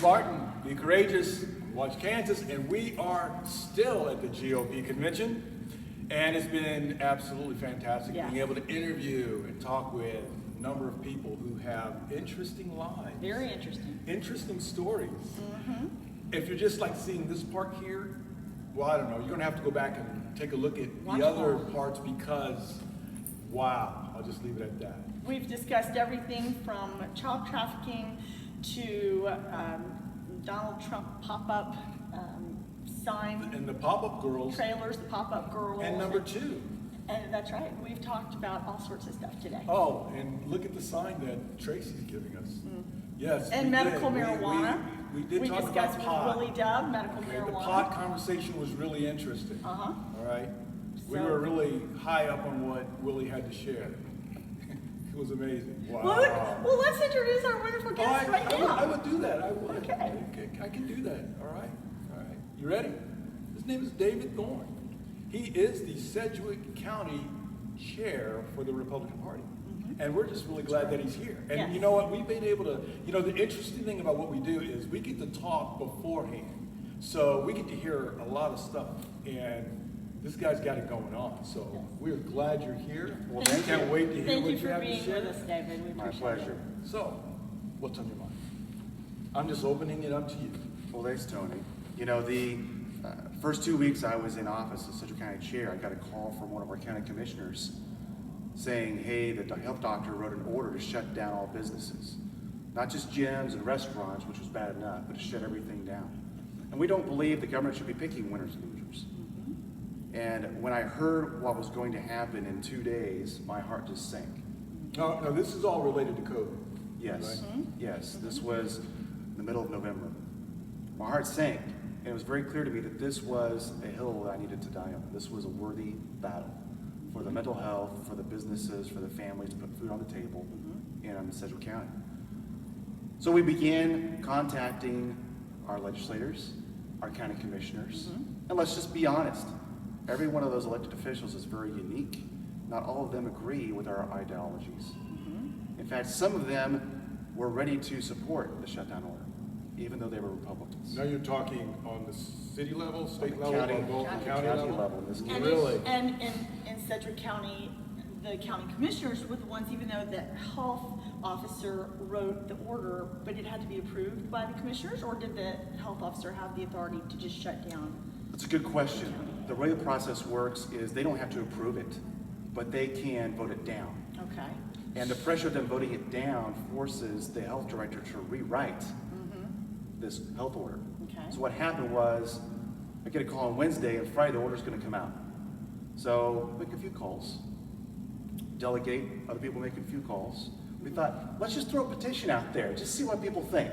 Barton, be courageous, watch Kansas, and we are still at the GOP convention, and it's been absolutely fantastic being able to interview and talk with a number of people who have interesting lives. Very interesting. Interesting stories. If you're just like seeing this part here, well, I don't know, you're going to have to go back and take a look at the other parts because, wow, I'll just leave it at that. We've discussed everything from child trafficking to Donald Trump pop-up sign. And the pop-up girls. Trailers, the pop-up girls. And number two. And that's right. We've talked about all sorts of stuff today. Oh, and look at the sign that Tracy's giving us. Yes. And medical marijuana. We did talk discussed about pot. with Willie Dub, medical marijuana. The pot conversation was really interesting. All right. We were really high up on what Willie had to share. It was amazing. Wow. Well, let's introduce our wonderful guest now. I would do that. I would. Okay. I can do that. All right. You ready? His name is David Thorne. He is the Sedgwick County Chair for the Republican Party. And we're just really glad that he's here. And you know what? We've been able to, the interesting thing about what we do is we get to talk beforehand. So we get to hear a lot of stuff. And this guy's got it going on. So we're glad you're here. Well, I can't wait to hear what you have to share. Thank you for being with us, David. We appreciate it. My pleasure. So, what's on your mind? I'm just opening it up to you. Well, thanks, Tony. The first 2 weeks I was in office as Sedgwick County Chair, I got a call from one of our county commissioners saying, hey, the health doctor wrote an order to shut down all businesses. Not just gyms and restaurants, which was bad enough, but to shut everything down. And we don't believe the government should be picking winners and losers. And when I heard what was going to happen in 2 days, my heart just sank. No, this is all related to COVID. Yes, right? Yes. This was in the middle of November. My heart sank, and it was very clear to me that this was a hill that I needed to die on. This was a worthy battle for the mental health, for the businesses, for the families to put food on the table in Sedgwick County. So we began contacting our legislators, our county commissioners, and let's just be honest, every one of those elected officials is very unique. Not all of them agree with our ideologies. In fact, some of them were ready to support the shutdown order, even though they were Republicans. Now you're talking on the city level, state level, county level in this case. Really? And in Sedgwick County, the county commissioners were the ones, even though the health officer wrote the order, but it had to be approved by the commissioners, or did the health officer have the authority to just shut down? That's a good question. The way the process works is they don't have to approve it, but they can vote it down. Okay. And the pressure of them voting it down forces the health director to rewrite this health order. Okay. So what happened was, I get a call on Wednesday, and Friday the order's going to come out. So make a few calls, delegate, other people make a few calls. We thought, let's just throw a petition out there, just see what people think.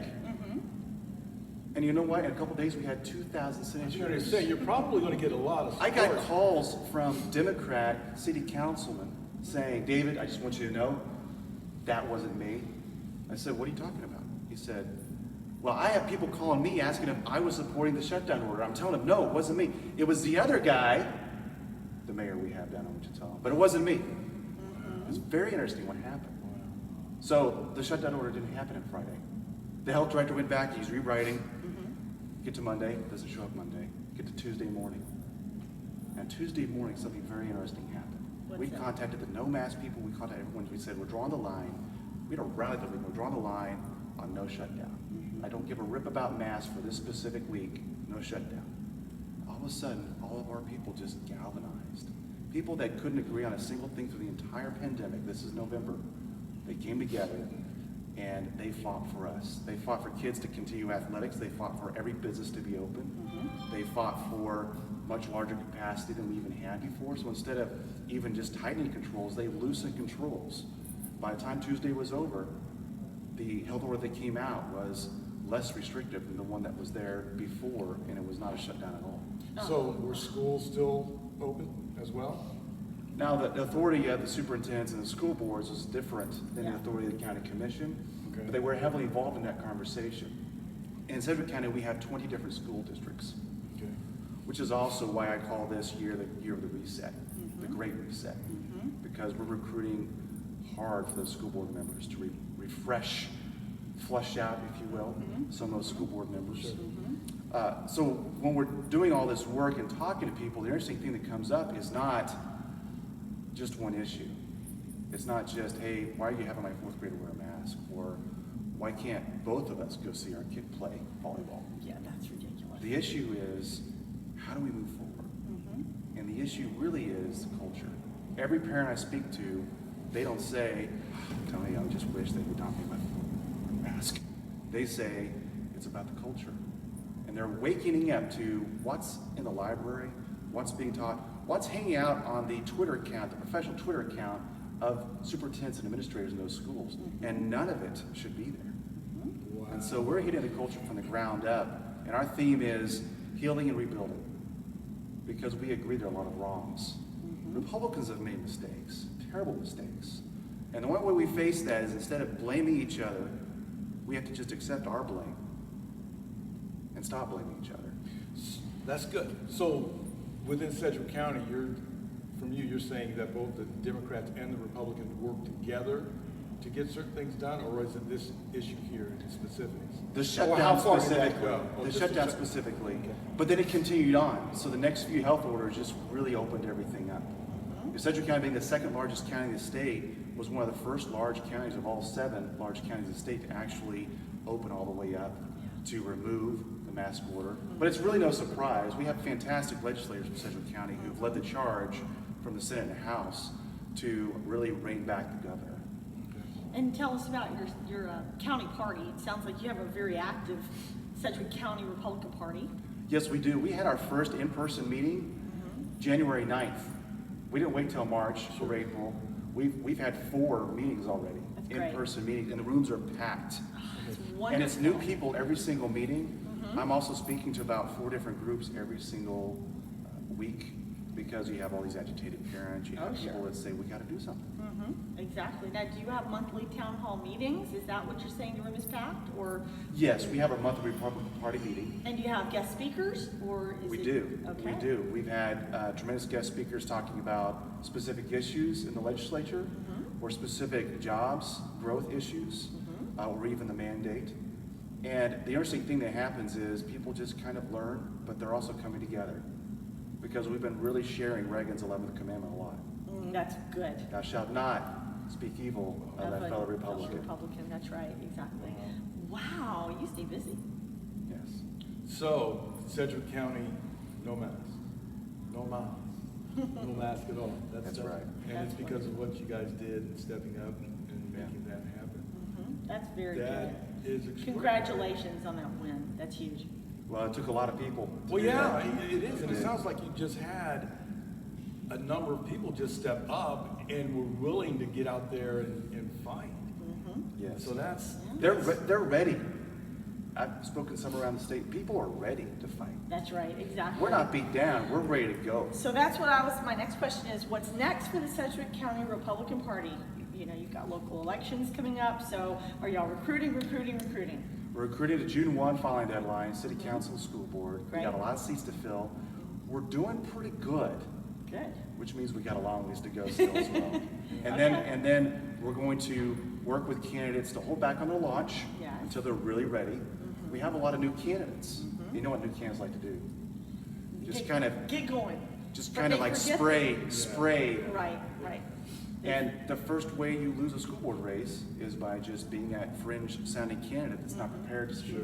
And you know what? In a couple of days, we had 2,000 signatures. I was going to say, you're probably going to get a lot of support. I got calls from Democrat city councilmen saying, David, I just want you to know, that wasn't me. I said, what are you talking about? He said, well, I have people calling me asking if I was supporting the shutdown order. I'm telling them, no, it wasn't me. It was the other guy, the mayor we have down in Wichita, but it wasn't me. It's very interesting what happened. So the shutdown order didn't happen on Friday. The health director went back, he's rewriting. Get to Monday, doesn't show up Monday. Get to Tuesday morning. And Tuesday morning, something very interesting happened. We contacted the no mask people, we contacted everyone, we said, we're drawing the line. We had a rally that we're drawing the line on no shutdown. I don't give a rip about masks for this specific week, no shutdown. All of a sudden, all of our people just galvanized. People that couldn't agree on a single thing through the entire pandemic, this is November, they came together and they fought for us. They fought for kids to continue athletics. They fought for every business to be open. They fought for much larger capacity than we even had before. So instead of even just tightening controls, they loosened controls. By the time Tuesday was over, the health order that came out was less restrictive than the one that was there before, and it was not a shutdown at all. So were schools still open as well? Now, the authority of the superintendents and the school boards is different than the authority of the county commission, but they were heavily involved in that conversation. In Sedgwick County, we have 20 different school districts, which is also why I call this year the year of the reset, the great reset, because we're recruiting hard for those school board members to refresh flush out, if you will, some of those school board members. Sure. So when we're doing all this work and talking to people, the interesting thing that comes up is not just one issue. It's not just, hey, why are you having my fourth grader wear a mask? Or why can't both of us go see our kid play volleyball? Yeah, that's ridiculous. The issue is, how do we move forward? And the issue really is culture. Every parent I speak to, they don't say, Tony, I just wish they would not make my mask. They say, it's about the culture. And they're waking up to what's in the library, what's being taught, what's hanging out on the Twitter account, the professional Twitter account of superintendents and administrators in those schools. And none of it should be there. Wow. And so we're hitting the culture from the ground up. And our theme is healing and rebuilding. Because we agree there are a lot of wrongs. Republicans have made mistakes, terrible mistakes. And the one way we face that is instead of blaming each other, we have to just accept our blame and stop blaming each other. That's good. So within Sedgwick County, you're saying that both the Democrats and the Republicans work together to get certain things done, or is it this issue here in specifics? The Or how shutdown far did that specifically. go? Oh, The just shutdown the shut- specifically. Okay. But then it continued on. So the next few health orders just really opened everything up. Sedgwick County, being the second largest county in the state, was one of the first large counties of all 7 large counties in the state to actually open all the way up to remove the mask order. But it's really no surprise. We have fantastic legislators from Sedgwick County who've led the charge from the Senate and House to really rein back the governor. And tell us about your county party. It sounds like you have a very active Sedgwick County Republican Party. Yes, we do. We had our first in-person meeting January 9th. We didn't wait till March or April. We've had 4 meetings already, That's great. in-person meetings, and the rooms are packed. It's And wonderful. it's new people every single meeting. I'm also speaking to about 4 different groups every single week because you have all these agitated parents. You have Oh, sure. people that say, we got to do something. Exactly. Now, do you have monthly town hall meetings? Is that what you're saying the room is packed? Or, Yes, we have a monthly Republican Party meeting. and do you have guest speakers or is We it? do. Okay. We do. We've had tremendous guest speakers talking about specific issues in the legislature or specific jobs, growth issues, or even the mandate. And the interesting thing that happens is people just kind of learn, but they're also coming together because we've been really sharing Reagan's 11th commandment a lot. That's good. Thou shalt not speak evil of thy fellow Republican. Republican, that's right, exactly. Wow, you stay busy. Yes. So Sedgwick County, no mask, no mask, no mask at all. That's right. And it's That's because of what you guys did and stepping up and making that happen. That's very That good. is extraordinary. Congratulations on that win. That's huge. Well, it took a lot of people. to Well, do yeah, that. it is, and it did. sounds like you just had a number of people just step up and were willing to get out there and fight. Yes. So that's, They're ready. I've spoken to some around the state. People are ready to fight. That's right, exactly. We're not beat down. We're ready to go. So that's what my next question is, what's next for the Sedgwick County Republican Party? You know, you've got local elections coming up, so are y'all recruiting? We're recruiting to June 1 filing deadline, city council, school board. We got a Great. lot of seats to fill. We're doing pretty good, Good. which means we got a long ways to go still as well. And Okay. then we're going to work with candidates to hold back on their launch Yes. until they're really ready. We have a lot of new candidates. You know what new candidates like to do? Just kind of Get going. Just But kind of they like forget spray. Right. And the first way you lose a school board race is by just being that fringe sounding candidate that's not prepared to speak.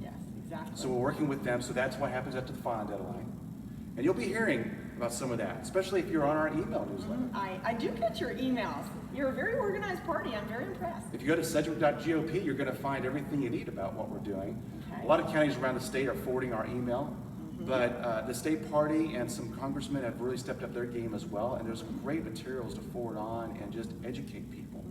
Yes, exactly. So we're working with them, so that's what happens after the filing deadline. And you'll be hearing about some of that, especially if you're on our email newsletter. I do get your emails. You're a very organized party. I'm very impressed. If you go to sedgwick.gop, you're gonna find everything you need about what we're doing. Okay. A lot of counties around the state are forwarding our email, but the state party and some congressmen have really stepped up their game as well, and there's some great materials to forward on and just educate people.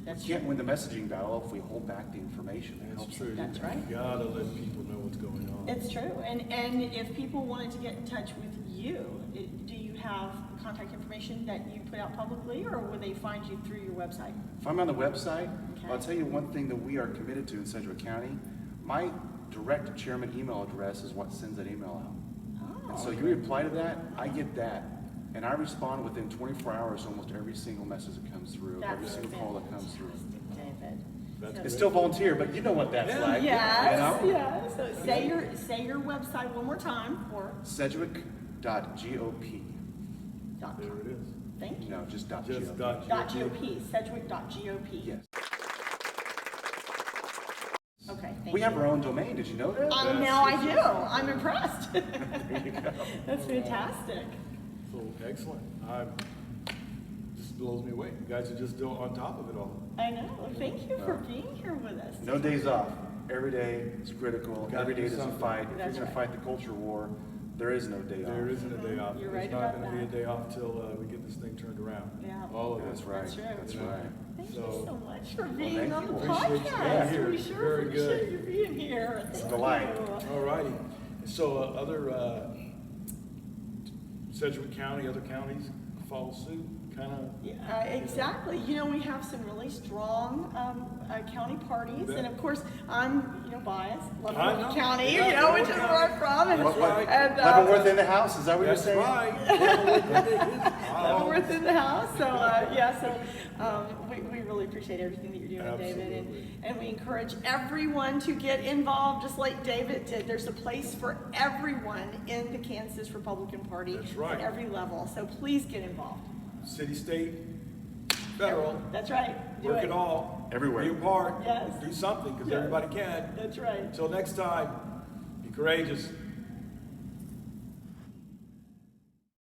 That's We can't win the messaging battle if we hold back the information that that's helps. true. That's right. You gotta let people know what's going on. It's true. And if people wanted to get in touch with you, do you have contact information that you put out publicly, or would they find you through your website? If I'm on the website, Okay. I'll tell you one thing that we are committed to in Sedgwick County. My direct chairman email address is what sends that email out. And so you reply to that, I get that. And I respond within 24 hours to almost every single message that comes through, every That's single call that comes through. fantastic, David. That's So- It's still volunteer, but you know what that's Yeah. like. Yes, You know? yes. So say your website one more time for Sedgwick.gop. dot There com. it is. Thank you. No, just dot Just .gop. .gop, Sedgwick.gop. Yes. Okay, thank you. We have our own domain. Did you know that? Now I do. I'm impressed. There you go. That's fantastic. So excellent. Just blows me away. You guys are just still on top of it all. I know. Thank you for being here with us. No days off. Every day is critical. Gotta Every do day is a something. fight. If That's you're right. gonna fight the culture war, there is no day off. There isn't a day off. You're right There's not about gonna be a that. day off till we get this thing turned around. Yeah. All of That's it. right. That's true. That's You know? right. Thank you So- so much for being thank on you. the Appreciate you being podcast. here. We sure Very good. appreciate you being here. It's a Thank delight. you. All righty. So other Sedgwick County, other counties follow suit, kind of. Yeah, exactly. You know, we have some really strong county parties, You bet. and of course, I'm biased. I know. Leavenworth County, Yeah, which is Leavenworth where I'm from, and, That's right. Leavenworth in the house. Is that what That's you're saying? right. Leavenworth in the house. So we really appreciate everything that you're doing, David, Absolutely. and we encourage everyone to get involved, just like David did. There's a place for everyone in the Kansas Republican Party That's right. at every level. So please get involved. City, state, federal, That's right. Do work it all. Everywhere. Be a part. Yes. Do something, because Yes. everybody can. That's right. Until next time, be courageous.